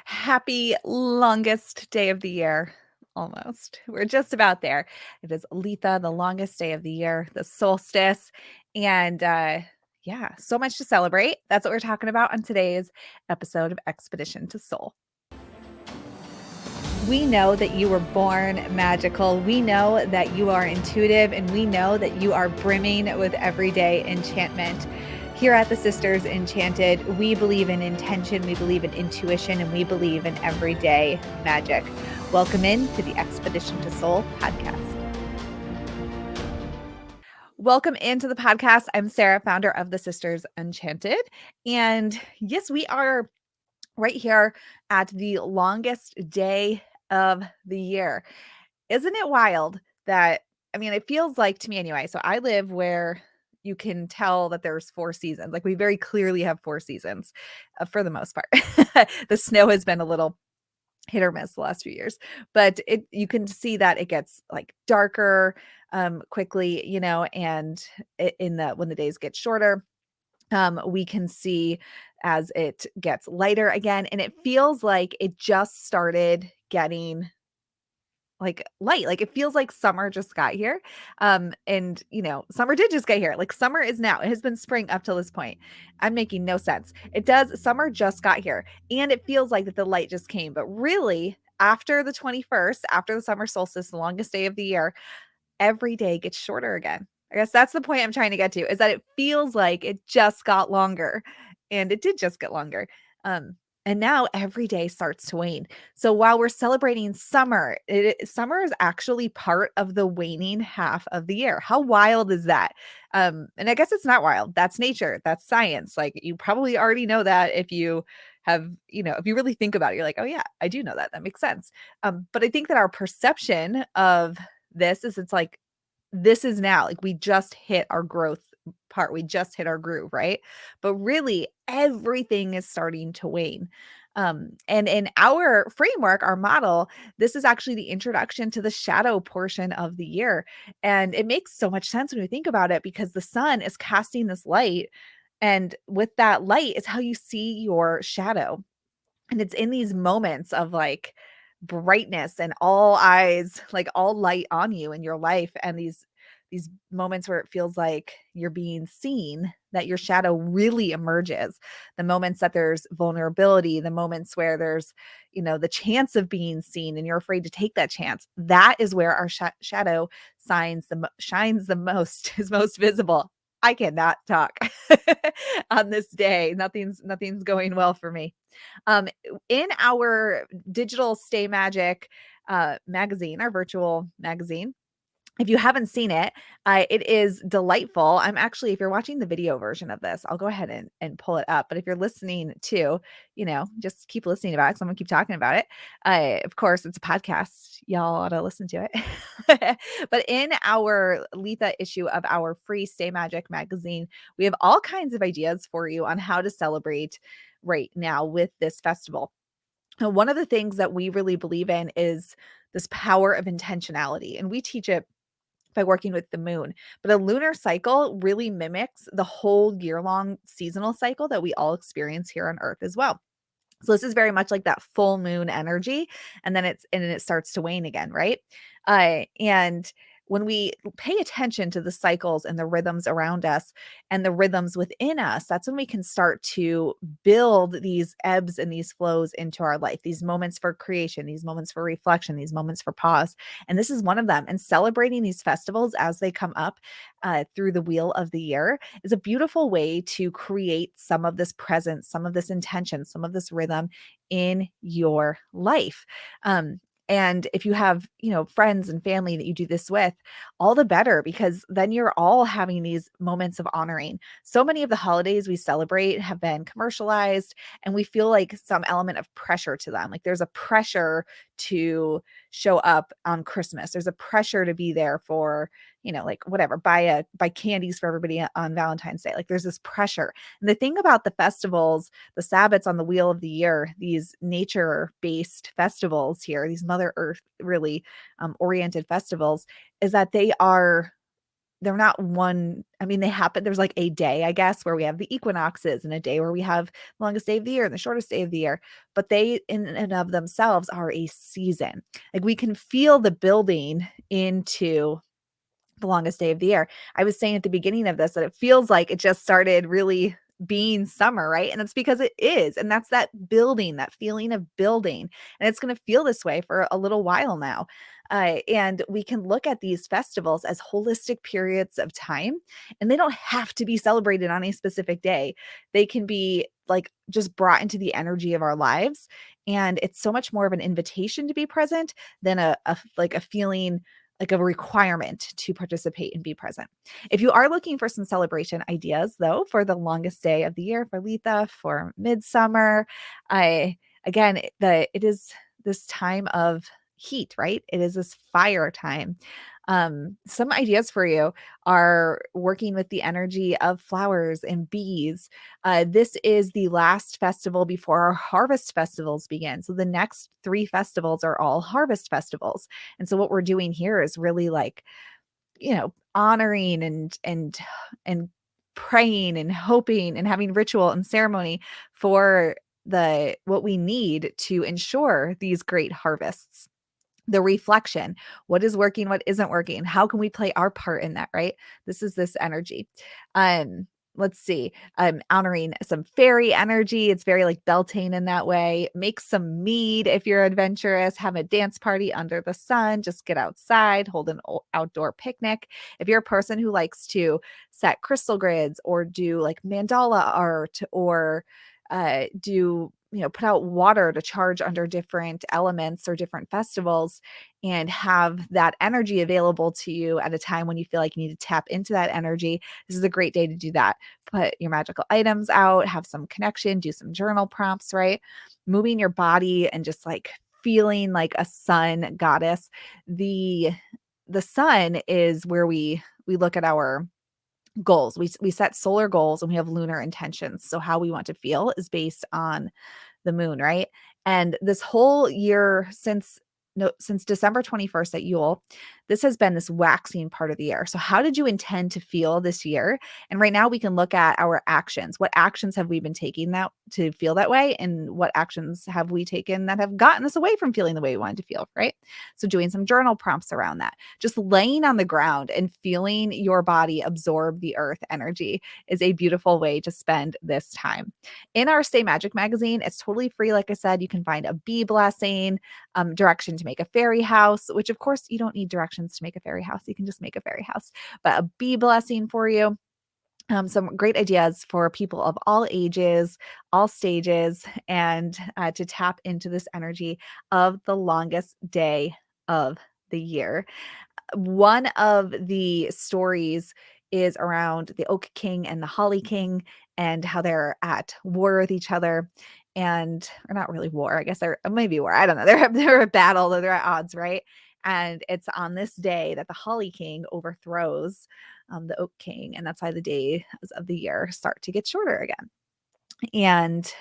Happy longest day of the year. Almost. We're just about there. It is Litha, the longest day of the year, the solstice. And yeah, so much to celebrate. That's what we're talking about on today's episode of Expedition to Soul. We know that you were born magical. We know that you are intuitive, and we know that you are brimming with everyday enchantment. Here at the Sisters Enchanted, we believe in intention, we believe in intuition, and we believe in everyday magic. Welcome in to the Expedition to Soul podcast. Welcome into the podcast. I'm Sarah, founder of the Sisters Enchanted. And yes, we are right here at the longest day of the year. Isn't it wild that, it feels like to me anyway. So I live where you can tell that there's 4 seasons. Like we very clearly have 4 seasons for the most part. The snow has been a little hit or miss the last few years, but you can see that it gets like darker quickly, and when the days get shorter, we can see as it gets lighter again, and it feels like it just started getting like light. Like it feels like summer just got here. And summer did just get here. Like summer is now. It has been spring up till this point. I'm making no sense. It does. Summer just got here. And it feels like that the light just came. But really, after the 21st, after the summer solstice, the longest day of the year, every day gets shorter again. I guess that's the point I'm trying to get to, is that it feels like it just got longer, and it did just get longer. Um, and now every day starts to wane. So while we're celebrating summer, summer is actually part of the waning half of the year. How wild is that? And I guess it's not wild. That's nature. That's science. Like you probably already know that if you have, if you really think about it, you're like, oh yeah, I do know that. That makes sense. But I think that our perception of this is it's like this is now like we just hit our growth part. We just hit our groove, right? But really everything is starting to wane. And in our framework, our model, this is actually the introduction to the shadow portion of the year. And it makes so much sense when we think about it because the sun is casting this light. And with that light is how you see your shadow. And it's in these moments of like brightness and all eyes, like all light on you in your life, and these moments where it feels like you're being seen, that your shadow really emerges. The moments that there's vulnerability, the moments where there's, the chance of being seen and you're afraid to take that chance. That is where our shadow shines the most, is most visible. I cannot talk on this day. Nothing's going well for me. Um, in our digital Stay Magic magazine, our virtual magazine, if you haven't seen it, it is delightful. I'm actually, if you're watching the video version of this, I'll go ahead and pull it up. But if you're listening too, just keep listening about it because I'm gonna keep talking about it. Of course, it's a podcast. Y'all ought to listen to it. But in our Litha issue of our free Stay Magic magazine, we have all kinds of ideas for you on how to celebrate right now with this festival. Now, one of the things that we really believe in is this power of intentionality, and we teach it by working with the moon. But a lunar cycle really mimics the whole year long seasonal cycle that we all experience here on Earth as well. So this is very much like that full moon energy, and then it starts to wane again, right? And when we pay attention to the cycles and the rhythms around us and the rhythms within us, that's when we can start to build these ebbs and these flows into our life, these moments for creation, these moments for reflection, these moments for pause. And this is one of them. And celebrating these festivals as they come up through the wheel of the year is a beautiful way to create some of this presence, some of this intention, some of this rhythm in your life. And if you have, friends and family that you do this with, all the better, because then you're all having these moments of honoring. So many of the holidays we celebrate have been commercialized, and we feel like some element of pressure to them. Like there's a pressure to show up on Christmas. There's a pressure to be there for, like whatever, buy candies for everybody on Valentine's Day. Like there's this pressure. And the thing about the festivals, the Sabbats on the wheel of the year, these nature-based festivals here, these Mother Earth really oriented festivals, is that they are they're not one. I mean, they happen. There's like a day, I guess, where we have the equinoxes, and a day where we have the longest day of the year and the shortest day of the year. But they, in and of themselves, are a season. Like we can feel the building into the longest day of the year. I was saying at the beginning of this that it feels like it just started really being summer, right? And it's because it is. And that's that building, that feeling of building. And it's going to feel this way for a little while now. And we can look at these festivals as holistic periods of time, and they don't have to be celebrated on a specific day. They can be like just brought into the energy of our lives. And it's so much more of an invitation to be present than like a feeling like a requirement to participate and be present. If you are looking for some celebration ideas, though, for the longest day of the year, for Litha, for midsummer, I again, it is this time of heat, right? It is this fire time. Some ideas for you are working with the energy of flowers and bees. This is the last festival before our harvest festivals begin. So the next three festivals are all harvest festivals. And so what we're doing here is really like, honoring and praying and hoping and having ritual and ceremony for the what we need to ensure these great harvests. The reflection, what is working, what isn't working, how can we play our part in that, right? This is this energy. um let's see, honoring some fairy energy. It's very like Beltane in that way. Make some mead if you're adventurous. Have a dance party under the sun. Just get outside, hold an outdoor picnic. If you're a person who likes to set crystal grids or do like mandala art, or do put out water to charge under different elements or different festivals, and have that energy available to you at a time when you feel like you need to tap into that energy, this is a great day to do that. Put your magical items out, have some connection, do some journal prompts, right? Moving your body and just like feeling like a sun goddess. The sun is where we look at our goals. We set solar goals and we have lunar intentions. So how we want to feel is based on the moon, right? And this whole year since December 21st at Yule, this has been this waxing part of the year. So how did you intend to feel this year? And right now we can look at our actions. What actions have we been taking that to feel that way? And what actions have we taken that have gotten us away from feeling the way we wanted to feel, right? So doing some journal prompts around that. Just laying on the ground and feeling your body absorb the earth energy is a beautiful way to spend this time. In our Stay Magic magazine, it's totally free. Like I said, you can find a bee blessing, direction to make a fairy house, which of course you don't need directions to make a fairy house. You can just make a fairy house, but a bee blessing for you. Some great ideas for people of all ages, all stages, and to tap into this energy of the longest day of the year. One of the stories is around the Oak King and the Holly King, and how they're at war with each other. And or not really war, I guess they're maybe war. I don't know. They're at battle, or they're at odds, right? And it's on this day that the Holly King overthrows the Oak King, and that's why the days of the year start to get shorter again. And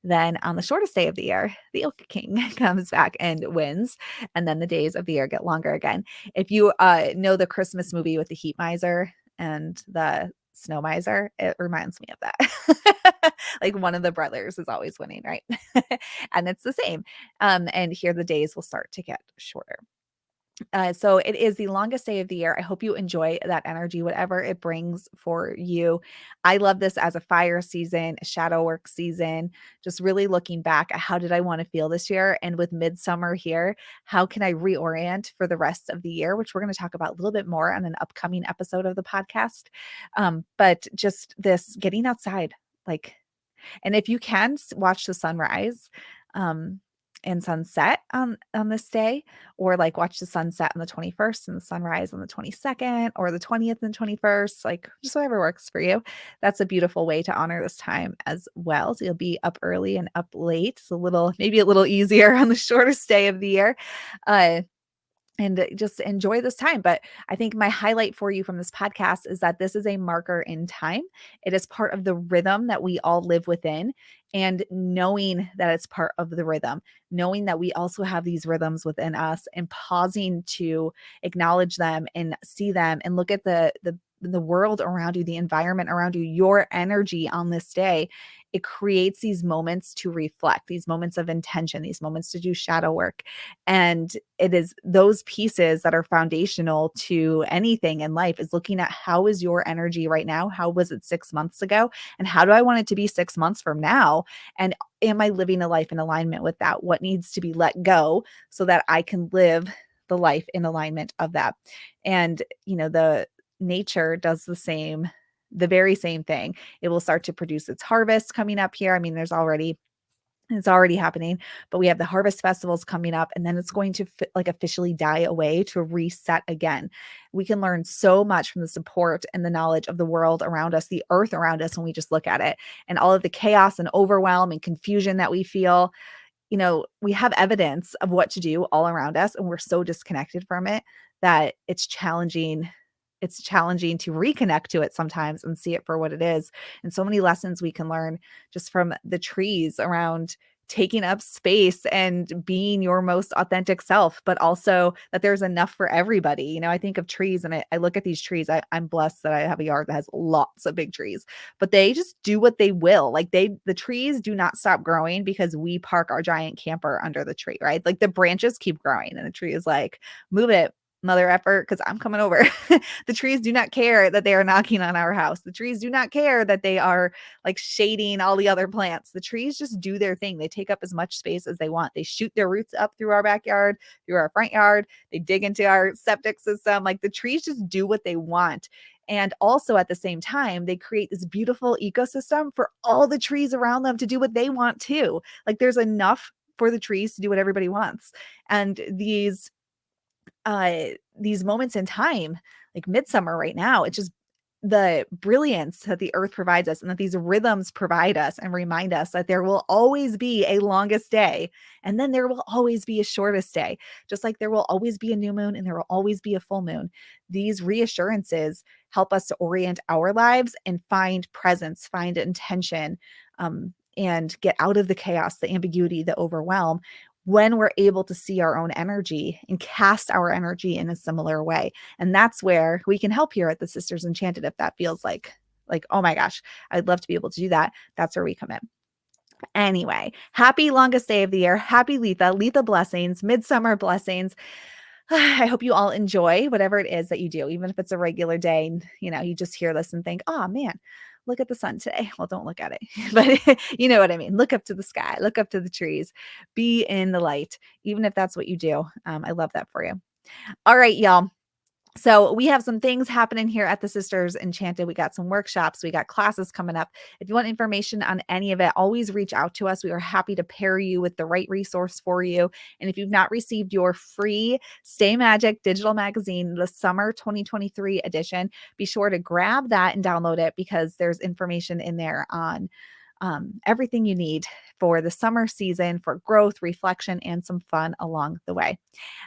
then on the shortest day of the year, the Oak King comes back and wins. And then the days of the year get longer again. If you know the Christmas movie with the heat miser and the snow miser, it reminds me of that. Like one of the brothers is always winning, right? And it's the same. And here the days will start to get shorter. So it is the longest day of the year. I hope you enjoy that energy, whatever it brings for you. I love this as a fire season, a shadow work season, just really looking back at how did I want to feel this year? And with midsummer here, how can I reorient for the rest of the year, which we're going to talk about a little bit more on an upcoming episode of the podcast. But just this getting outside, like, and if you can watch the sunrise, um, and sunset on this day, or like watch the sunset on the 21st and the sunrise on the 22nd, or the 20th and 21st, like just whatever works for you. That's a beautiful way to honor this time as well. So you'll be up early and up late. It's maybe a little easier on the shortest day of the year. And just enjoy this time. But I think my highlight for you from this podcast is that this is a marker in time. It is part of the rhythm that we all live within. and knowing that it's part of the rhythm, knowing that we also have these rhythms within us, and pausing to acknowledge them and see them and look at the world around you, the environment around you, your energy on this day. It creates these moments to reflect, these moments of intention, these moments to do shadow work. And it is those pieces that are foundational to anything in life, is looking at how is your energy right now? How was it 6 months ago? And how do I want it to be 6 months from now? And am I living a life in alignment with that? What needs to be let go so that I can live the life in alignment of that? And, the nature does the very same thing. It will start to produce its harvest coming up here. I mean, it's already happening, but we have the harvest festivals coming up, and then it's going to like officially die away to reset again. We can learn so much from the support and the knowledge of the world around us, the earth around us, when we just look at it, and all of the chaos and overwhelm and confusion that we feel. We have evidence of what to do all around us, and we're so disconnected from it that it's challenging. It's challenging to reconnect to it sometimes and see it for what it is. And so many lessons we can learn just from the trees around taking up space and being your most authentic self, but also that there's enough for everybody. I think of trees, and I look at these trees. I'm blessed that I have a yard that has lots of big trees, but they just do what they will. Like the trees do not stop growing because we park our giant camper under the tree, right? Like the branches keep growing and the tree is like, move it, mother effort, because I'm coming over. The trees do not care that they are knocking on our house. The trees do not care that they are like shading all the other plants. The trees just do their thing. They take up as much space as they want. They shoot their roots up through our backyard, through our front yard. They dig into our septic system. Like the trees just do what they want. And also at the same time, they create this beautiful ecosystem for all the trees around them to do what they want too. Like there's enough for the trees to do what everybody wants. And these moments in time, like midsummer right now, it's just the brilliance that the earth provides us, and that these rhythms provide us and remind us that there will always be a longest day, and then there will always be a shortest day, just like there will always be a new moon and there will always be a full moon. These reassurances help us to orient our lives and find presence, find intention, and get out of the chaos, the ambiguity, the overwhelm, when we're able to see our own energy and cast our energy in a similar way. And that's where we can help here at the Sisters Enchanted. If that feels like, oh my gosh, I'd love to be able to do that. That's where we come in. Anyway, happy longest day of the year. Happy Litha blessings, midsummer blessings. I hope you all enjoy whatever it is that you do, even if it's a regular day. You just hear this and think, oh man, look at the sun today. Well, don't look at it, but you know what I mean? Look up to the sky, look up to the trees, be in the light, even if that's what you do. I love that for you. All right, y'all. So we have some things happening here at the Sisters Enchanted. We got some workshops, we got classes coming up. If you want information on any of it, always reach out to us. We are happy to pair you with the right resource for you. And if you've not received your free Stay Magic digital magazine, the summer 2023 edition, be sure to grab that and download it, because there's information in there on everything you need for the summer season, for growth, reflection, and some fun along the way.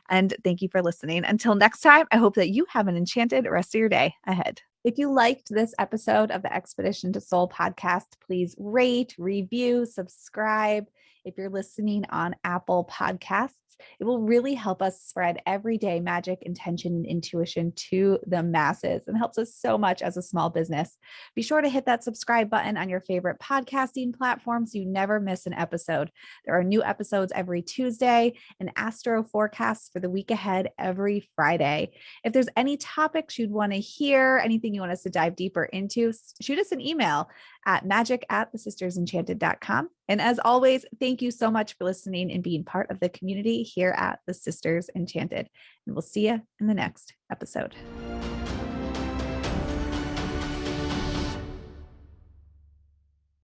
And thank you for listening. Until next time, I hope that you have an enchanted rest of your day ahead. If you liked this episode of the Expedition to Soul podcast, please rate, review, subscribe. If you're listening on Apple Podcasts, it will really help us spread everyday magic, intention, and intuition to the masses, and helps us so much as a small business. Be sure to hit that subscribe button on your favorite podcasting platform so you never miss an episode. There are new episodes every Tuesday and astro forecasts for the week ahead every Friday. If there's any topics you'd want to hear, anything you want us to dive deeper into, shoot us an email at magic@thesistersenchanted.com. And as always, thank you so much for listening and being part of the community here at the Sisters Enchanted. And we'll see you in the next episode.